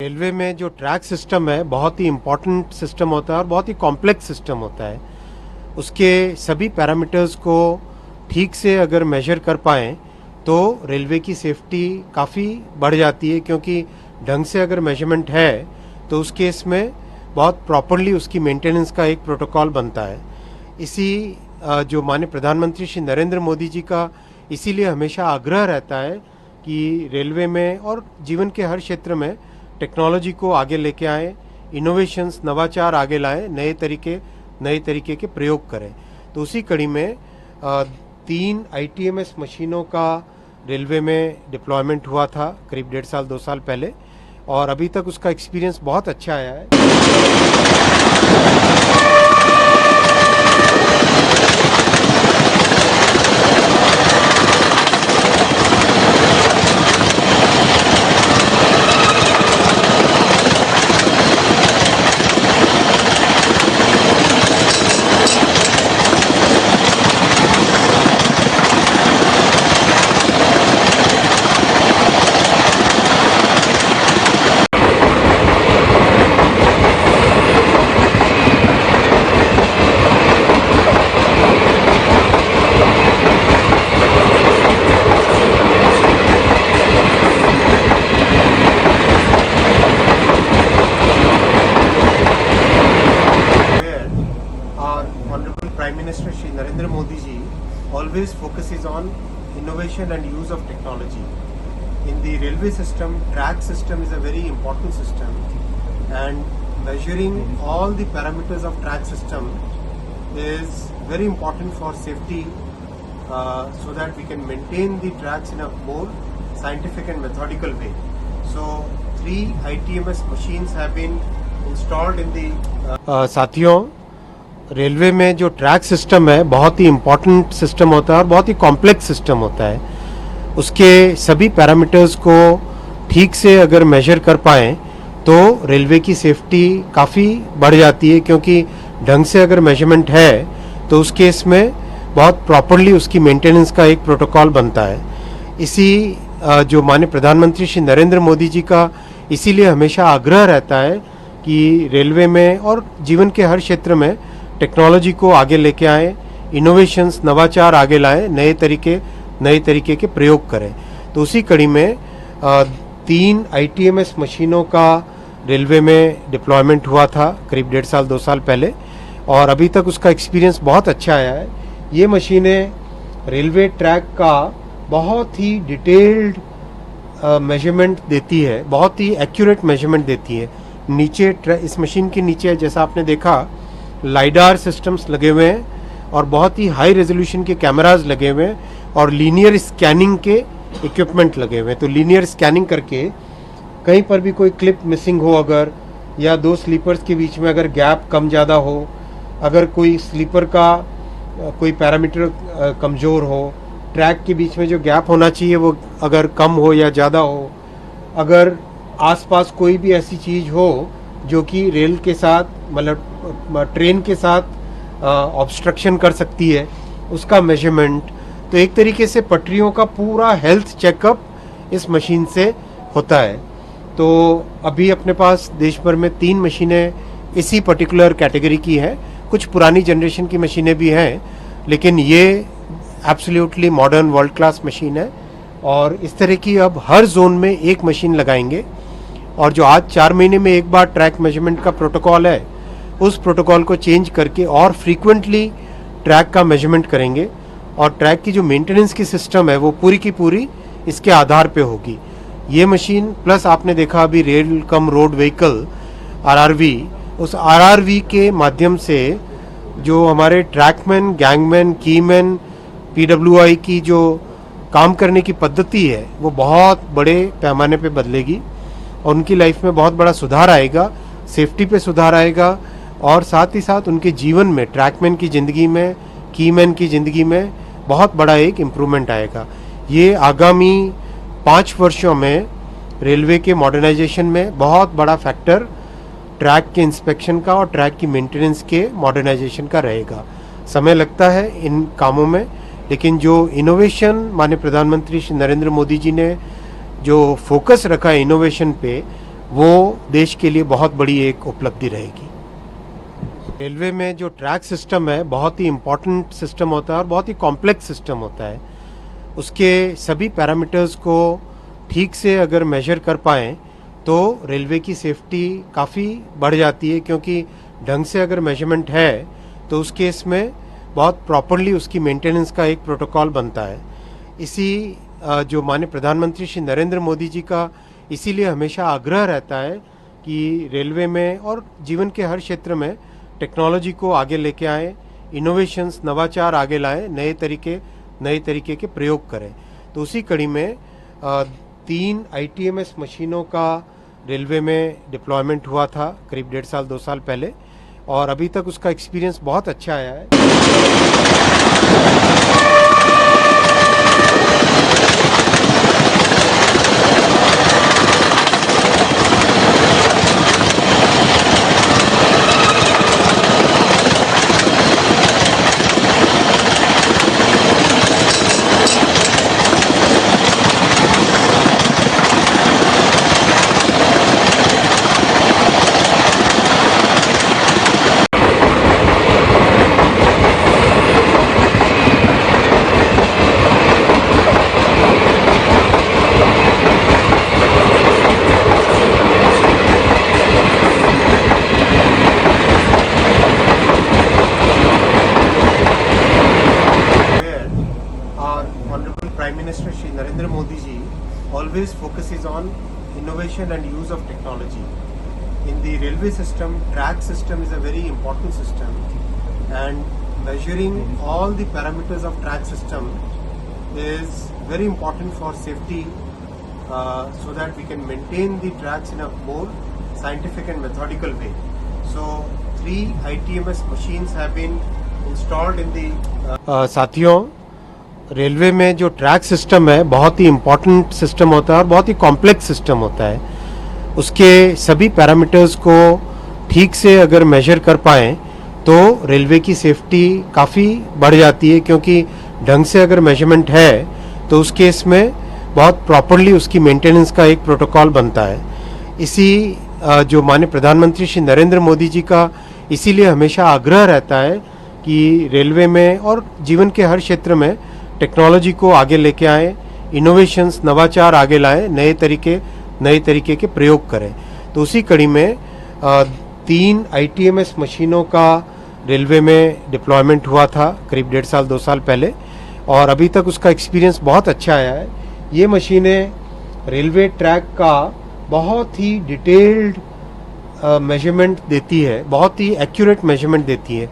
Railway में जो track system है बहुत ही इम्पोर्टेंट सिस्टम होता है और बहुत ही कॉम्प्लेक्स सिस्टम होता है। उसके सभी पैरामीटर्स को ठीक से अगर मेजर कर पाएँ तो रेलवे की सेफ्टी काफ़ी बढ़ जाती है, क्योंकि ढंग से अगर मेजरमेंट है तो उस केस में बहुत प्रॉपरली उसकी मेंटेनेंस का एक प्रोटोकॉल बनता है। इसी जो माननीय प्रधानमंत्री श्री नरेंद्र मोदी जी का इसीलिए हमेशा आग्रह रहता है कि रेलवे में और जीवन के हर क्षेत्र में टेक्नोलॉजी को आगे लेके आए, इनोवेशंस नवाचार आगे लाएं, नए तरीके के प्रयोग करें। तो उसी कड़ी में 3 ITMS मशीनों का रेलवे में डिप्लॉयमेंट हुआ था करीब 1.5 साल 2 साल पहले, और अभी तक उसका एक्सपीरियंस बहुत अच्छा आया है। Prime Minister Shri Narendra Modi ji always focuses on innovation and use of technology. In the railway system, track system is a very important system, and measuring all the parameters of track system is very important for safety, so that we can maintain the tracks in a more scientific and methodical way. So 3 ITMS machines have been installed in the साथियों, railway में जो track system है बहुत ही important system होता है और बहुत ही complex system होता है। उसके सभी पैरामीटर्स को ठीक से अगर मेजर कर पाएँ तो रेलवे की सेफ्टी काफ़ी बढ़ जाती है, क्योंकि ढंग से अगर मेजरमेंट है तो उस केस में बहुत प्रॉपरली उसकी मेंटेनेंस का एक प्रोटोकॉल बनता है। इसी जो माननीय प्रधानमंत्री श्री नरेंद्र मोदी जी का इसीलिए हमेशा आग्रह रहता है कि रेलवे में और जीवन के हर क्षेत्र में टेक्नोलॉजी को आगे लेके आए, इनोवेशंस नवाचार आगे लाएं, नए तरीके के प्रयोग करें। तो उसी कड़ी में 3 ITMS मशीनों का रेलवे में डिप्लॉयमेंट हुआ था करीब 1.5 साल 2 साल पहले, और अभी तक उसका एक्सपीरियंस बहुत अच्छा आया है। ये मशीनें रेलवे ट्रैक का बहुत ही डिटेल्ड मेजरमेंट देती है, बहुत ही एक्यूरेट मेजरमेंट देती है। नीचे इस मशीन के नीचे जैसा आपने देखा लाइडार सिस्टम्स लगे हुए हैं और बहुत ही हाई रेजोल्यूशन के कैमरास लगे हुए हैं और लीनियर स्कैनिंग के इक्विपमेंट लगे हुए हैं। तो लीनियर स्कैनिंग करके कहीं पर भी कोई क्लिप मिसिंग हो अगर, या 2 स्लीपर्स के बीच में अगर गैप कम ज़्यादा हो, अगर कोई स्लीपर का कोई पैरामीटर कमज़ोर हो, ट्रैक के बीच में जो गैप होना चाहिए वो अगर कम हो या ज़्यादा हो, अगर आसपास कोई भी ऐसी चीज़ हो जो कि रेल के साथ मतलब ट्रेन के साथ ऑब्स्ट्रक्शन कर सकती है, उसका मेजरमेंट। तो एक तरीके से पटरियों का पूरा हेल्थ चेकअप इस मशीन से होता है। तो अभी अपने पास देश भर में 3 मशीनें इसी पर्टिकुलर कैटेगरी की हैं। कुछ पुरानी जनरेशन की मशीनें भी हैं, लेकिन ये absolutely modern world class machine है। और इस तरह की अब हर जोन में एक मशीन लगाएंगे, और जो आज 4 महीने में एक बार ट्रैक मेजरमेंट का प्रोटोकॉल है, उस प्रोटोकॉल को चेंज करके और फ्रीक्वेंटली ट्रैक का मेजरमेंट करेंगे, और ट्रैक की जो मेंटेनेंस की सिस्टम है वो पूरी की पूरी इसके आधार पे होगी। ये मशीन प्लस आपने देखा अभी rail cum road vehicle RRV, उस RRV के माध्यम से जो हमारे ट्रैकमैन, गैंगमैन, कीमैन, PWI की जो काम करने की पद्धति है वो बहुत बड़े पैमाने पे बदलेगी और उनकी लाइफ में बहुत बड़ा सुधार आएगा, सेफ्टी पे सुधार आएगा, और साथ ही साथ उनके जीवन में, ट्रैकमैन की ज़िंदगी में, कीमैन की ज़िंदगी में बहुत बड़ा एक इम्प्रूवमेंट आएगा। ये आगामी 5 वर्षों में रेलवे के मॉडर्नाइजेशन में बहुत बड़ा फैक्टर ट्रैक के इंस्पेक्शन का और ट्रैक की मेंटेनेंस के मॉडर्नाइजेशन का रहेगा। समय लगता है इन कामों में, लेकिन जो इनोवेशन माननीय प्रधानमंत्री श्री नरेंद्र मोदी जी ने जो फोकस रखा है इनोवेशन पे, वो देश के लिए बहुत बड़ी एक उपलब्धि रहेगी। रेलवे में जो ट्रैक सिस्टम है बहुत ही इम्पोर्टेंट सिस्टम होता है और बहुत ही कॉम्प्लेक्स सिस्टम होता है। उसके सभी पैरामीटर्स को ठीक से अगर मेजर कर पाएँ तो रेलवे की सेफ्टी काफ़ी बढ़ जाती है, क्योंकि ढंग से अगर मेजरमेंट है तो उस केस में बहुत प्रॉपरली उसकी मेंटेनेंस का एक प्रोटोकॉल बनता है। इसी जो माननीय प्रधानमंत्री श्री नरेंद्र मोदी जी का इसीलिए हमेशा आग्रह रहता है कि रेलवे में और जीवन के हर क्षेत्र में टेक्नोलॉजी को आगे लेके आएँ, इनोवेशंस नवाचार आगे लाएँ, नए तरीके के प्रयोग करें। तो उसी कड़ी में 3 ITMS मशीनों का रेलवे में डिप्लॉयमेंट हुआ था करीब 1.5 साल 2 साल पहले, और अभी तक उसका एक्सपीरियंस बहुत अच्छा आया है। Honorable Prime Minister Shri Narendra Modi ji always focuses on innovation and use of technology. In the railway system, track system is a very important system, and measuring all the parameters of track system is very important for safety, so that we can maintain the tracks in a more scientific and methodical way. So 3 ITMS machines have been installed in the साथियों, railway में जो track system है बहुत ही important system होता है और बहुत ही complex system होता है। उसके सभी पैरामीटर्स को ठीक से अगर मेजर कर पाएँ तो रेलवे की सेफ्टी काफ़ी बढ़ जाती है, क्योंकि ढंग से अगर मेजरमेंट है तो उस केस में बहुत प्रॉपरली उसकी मेंटेनेंस का एक प्रोटोकॉल बनता है। इसी जो माननीय प्रधानमंत्री श्री नरेंद्र मोदी जी का इसीलिए हमेशा आग्रह रहता है कि रेलवे में और जीवन के हर क्षेत्र में टेक्नोलॉजी को आगे लेके आएँ, इनोवेशंस नवाचार आगे लाएँ, नए तरीके के प्रयोग करें। तो उसी कड़ी में 3 ITMS मशीनों का रेलवे में डिप्लॉयमेंट हुआ था करीब 1.5 साल 2 साल पहले, और अभी तक उसका एक्सपीरियंस बहुत अच्छा आया है। ये मशीनें रेलवे ट्रैक का बहुत ही डिटेल्ड मेजरमेंट देती है, बहुत ही एक्यूरेट मेजरमेंट देती है।